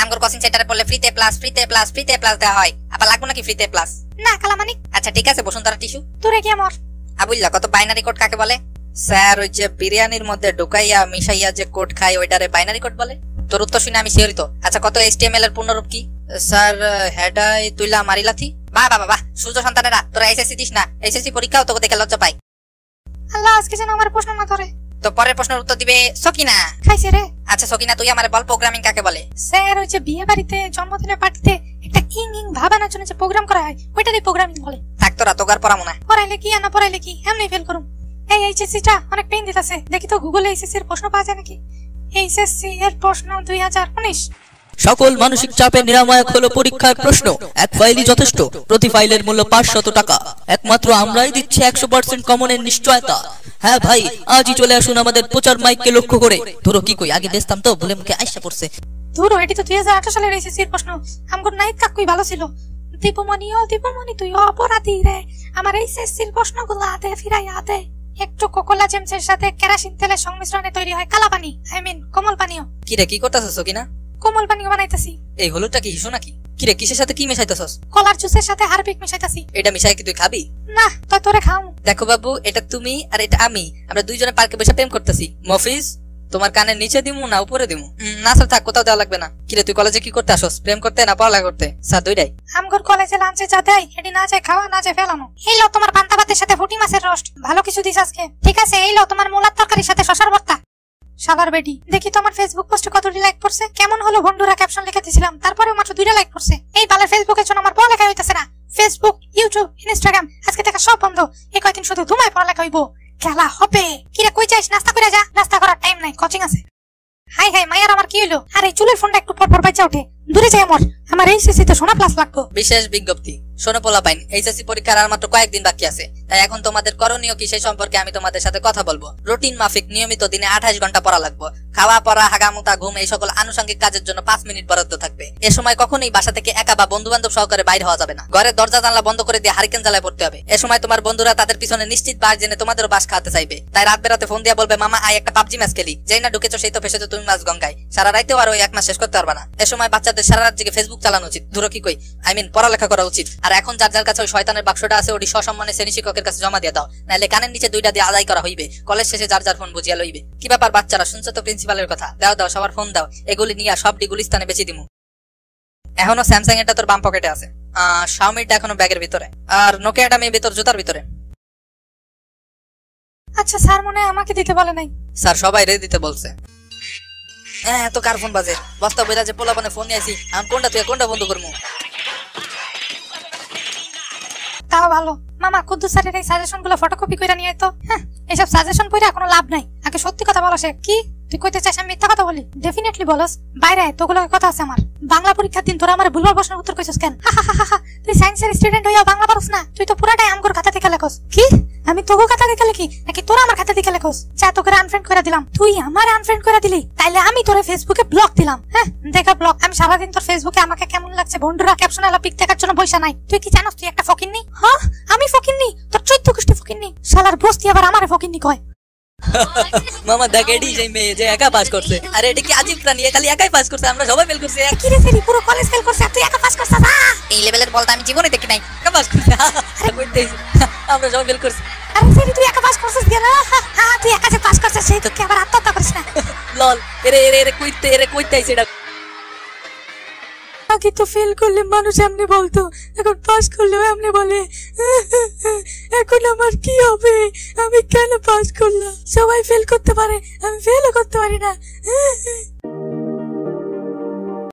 আমগর coaching সেন্টারে পড়লে ফ্রিতে প্লাস দেওয়া হয়। আবার লাগবে নাকি ফ্রিতে প্লাস? না কালামানি। আচ্ছা ঠিক আছে, বসুন্ধরা টিস্যু। তোরে কি আমার আবুল্লাহ, কত বাইনারি কোড কাকে বলে? স্যার, ওই যে বিরিয়ানির মধ্যে ঢুকাইয়া মিশাইয়া যে কোড খায় ওইটারে বাইনারি কোড বলে। তোর উত্তর শুনে আমি শিহরিত। আচ্ছা, কত HTML এর পূর্ণরূপ কি? স্যার, হেডাই তুইলা মারিলাথি। বাহ বাহ বাহ, সূর্য সন্তানেরা, তোরা SSC দিস না? SSC পরীক্ষাও তোকে দেখে লজ্জা পাই। আল্লাহ, আজকে যেন আমার প্রশ্ন না ধরে। তো পরের প্রশ্নের উত্তর দিবে সকিনা। খাইছে রে। আচ্ছা সকিনা, তুই আমারে বল প্রোগ্রামিং কাকে বলে? স্যার, ওই যে বিয়ে বাড়িতে জন্মদিনের পার্টিতে একটা ইং ভাবানোর জন্য যে প্রোগ্রাম করা হয় ওইটারই প্রোগ্রামিং বলে। থাক তোরা, তোগার পড়ামো না। পড়াইলে কি আর না পড়াইলে কি, এমনি ফেল করুম। এই HSC-টা অনেক পেইন দিতেছে। দেখি তো গুগলে HSC এর প্রশ্ন পাওয়া যায় নাকি। HSC এর প্রশ্ন 2019। সকল মানসিক চাপের নিরাময়ক হলো পরীক্ষার প্রশ্ন। এক ফাইলই যথেষ্ট, প্রতি ফাইলের মূল্য 500 টাকা। একমাত্র আমরাই দিচ্ছি 100% কমনের নিশ্চয়তা। হ্যাঁ ভাই, আজই চলে আসুন আমাদের প্রচার মাইককে লক্ষ্য করে। ধরো কি কই, আগে দেখতাম তো ভুলে মুখে আইসা পড়ছে। ধরো, এটি তো 2018 সালের HSC এর প্রশ্ন। আমগর নাইট কাকুই ভালো ছিল। দীপমণি, ও দীপমণি, তুই অপরাধী রে। আমার HSC এর প্রশ্নগুলো হাতে ফিরাইয়া দে। একটু কোকোলা জেমসের সাথে কেরোসিন তেলের সংমিশ্রণে তৈরি হয় কালা পানি, কোমল পানীয়। কি রে, কি করতেছস সকিনা? কোমল পানীয় বানাইতাছি। এই হলুদটা কি হিসু নাকি? কি রে, কিসের সাথে কি মিশাইতেছস? কলার জুসের সাথে হারপিক মিশাইতাছি। এটা মিশাই কি তুই খাবি? না, তুই তোরে খাও। দেখো বাবু, এটা তুমি আর এটা আমি, আমরা দুইজনে পার্কে বসে প্রেম করতেছি। মফিজ, তোমার কানের নিচে দিমু না উপরে দিমু? না স্যার, থাক, কোথাও দেওয়া লাগবে না। কি রে, তুই কলেজে কি করতে আসস? প্রেম করতে না পড়ালেখা করতে? স্যার দুইটাই। আমগর কলেজে লাঞ্চে যা দেয় এটি না যায় খাওয়া, না যায় ফেলানো। এই লো তোমার পান্তা ভাতের সাথে ফুটি মাছের রোস্ট, ভালো কিছু দিস আজকে। ঠিক আছে, এই লো তোমার মোলার তরকারির সাথে শশার ভর্তা। শালার বেটি, দেখি তোমার ফেসবুক পোস্টে কতটি লাইক পড়ছে। কেমন হলো বন্ধুরা, ক্যাপশন লিখে দিয়েছিলাম, তারপরেও মাত্র 2টা লাইক পড়ছে। এই বালের ফেসবুকের জন্য আমার পড়ালেখা হইতাছে না। ফেসবুক, ইউটিউব, ইনস্টাগ্রাম আজকে থেকে সব বন্ধ। এই কয়দিন শুধু ঘুমায় পড়ালেখা হইব। খেলা হবে। কিরে, কই যাইস? নাস্তা করে যা। নাস্তা করার টাইম নাই, কোচিং আছে। হাই হাই মাইয়ার, আমার কি হইলো? আর এই চুলের ফোনটা একটু পর পর বাজে ওঠে। দূরে যাই আমার HSC তে সোনা প্লাস লাগবে। বিশেষ বিজ্ঞপ্তি, শোনো পোলাপাইন, HSC পরীক্ষার আর মাত্র কয়েকদিন বাকি আছে। তাই এখন তোমাদের করণীয় কি সেই সম্পর্কে আমি তোমাদের সাথে কথা বলবো। রুটিন মাফিক নিয়মিত দিনে 28 ঘন্টা পড়া লাগবে। খাওয়া পড়া, হাগামুতা, ঘুম এই সকল আনুষঙ্গিক কাজের জন্য 5 মিনিট বরাদ্দ থাকবে। এ সময় কখনোই বাসা থেকে একা বা বন্ধু বান্ধব সহকারে বাইরে হওয়া যাবে না। ঘরের দরজা জানলা বন্ধ করে দিয়ে হারিকেন জ্বালায় পড়তে হবে। এ সময় তোমার বন্ধুরা তাদের পিছনে নিশ্চিত বাস জেনে তোমাদেরও বাস খাওয়াতে চাইবে। তাই রাত বেরাতে ফোন দিয়ে বলবে, মামা আয় একটা পাবজি ম্যাচ খেলি। যেই না ঢুকেছো সেই তো ফেসেছো তুমি মাছ গঙ্গায়। সারা রাইতেও আর ওই 1 মাস শেষ করতে পারবা না। এ সময় বাচ্চাদের সারা রাত জেগে ফেসবুক চালানো উচিত। ধরো কি কই, পড়ালেখা করা উচিত। আর এখন যার যার কাছে ওই শয়তানের বাক্সটা আছে ওটি সসম্মানে শ্রেণী শিক্ষকের কাছে জমা দিয়ে দাও, নাহলে কানের নিচে 2টা দিয়ে আদায় করা হইবে। কলেজ শেষে যার যার ফোন বুঝিয়া লইবে। কি ব্যাপার বাচ্চারা, শুনছো তো প্রিন্সিপালের কথা? দাও দাও, সবার ফোন দাও। এগুলি নিয়ে সবটি গুলিস্তানে বেচে দিমু। এখনো স্যামসাং এটা তোর বাম পকেটে আছে, শাওমিটা এখনো ব্যাগের ভিতরে, আর নোকিয়াটা মেয়ে ভিতর জুতার ভিতরে। আচ্ছা স্যার, মনে হয় আমাকে দিতে বলে নাই। স্যার সবাই রে দিতে বলছে। হ্যাঁ, তো কার ফোন বাজে? বস্তা বইরা যে পোলাপানে ফোন নিয়েছি, এখন কোনটা তুই কোনটা বন্ধ করবো? তাও ভালো। মামা, কুদ্দুস স্যারের এই সাজেশন গুলো ফটোকপি করে নিয়ে তো। হ্যাঁ, এসব সাজেশন পড়ে কোনো লাভ নাই। আগে সত্যি কথা বলো। সে কি তুই কইতে চাস আমি মিথ্যা কথা বলি? ডেফিনেটলি বলস। বাইরে তোগুলো কথা আছে আমার। বাংলা পরীক্ষার দিন তোরা আমার ভুলভাল প্রশ্নের উত্তর কইছস কেন? তুই সায়েন্সের স্টুডেন্ট হইয়া বাংলা পারছ না? তুই তো পুরাটাই আমগর খাতা থেকে লেখস। কি আমি তোগো খাতা থেকে লিখি নাকি তোরা আমার খাতা থেকে লেখস? যা, তোকে আনফ্রেন্ড করে দিলাম। তুই আমার আনফ্রেন্ড করে দিলি, তাইলে আমি তোরে ফেসবুকে ব্লক দিলাম। হ্যাঁ, দেখা ব্লক। আমি সারাদিন তোর ফেসবুকে আমাকে কেমন লাগছে বন্ধুরা ক্যাপশন এলা পিক দেখার জন্য বইসা নাই। তুই কি জানোস তুই একটা ফকিন্নি? হ্যাঁ, আমি ফকিন্নি? তোর 14 গোষ্ঠী ফকিন্নি। শালার বস্তি আবার আমারে ফকিন্নি কয়। মামা দেখ, এডি সেই মেয়ে যে একা পাস করছে। আরে এটা কি আজীব প্রাণী? খালি একাই পাস করছে, আমরা সবাই ফেল করছি। কি রে সেরি, পুরো কলেজ ফেল করছে আর তুই একা পাস করছিস? এই লেভেলের বলটা আমি জীবনে দেখি নাই। একা পাস করছে, আমরা সবাই ফেল করছি। আরে সেরি, তুই একা পাস করছিস কেন? হ্যাঁ, তুই একা যে পাস করছিস সেই তো কি আবার আত্মহত্যা করিস না? লল, এরে কইতে আইছে এটা। আগে তো ফেল করলে মানুষ এমনি বলতো, এখন পাস করলেও এমনি বলে। এখন আমার কি হবে? আমি কেন পাস করলাম? সবাই ফেল করতে পারে, আমি ফেলও করতে পারি না।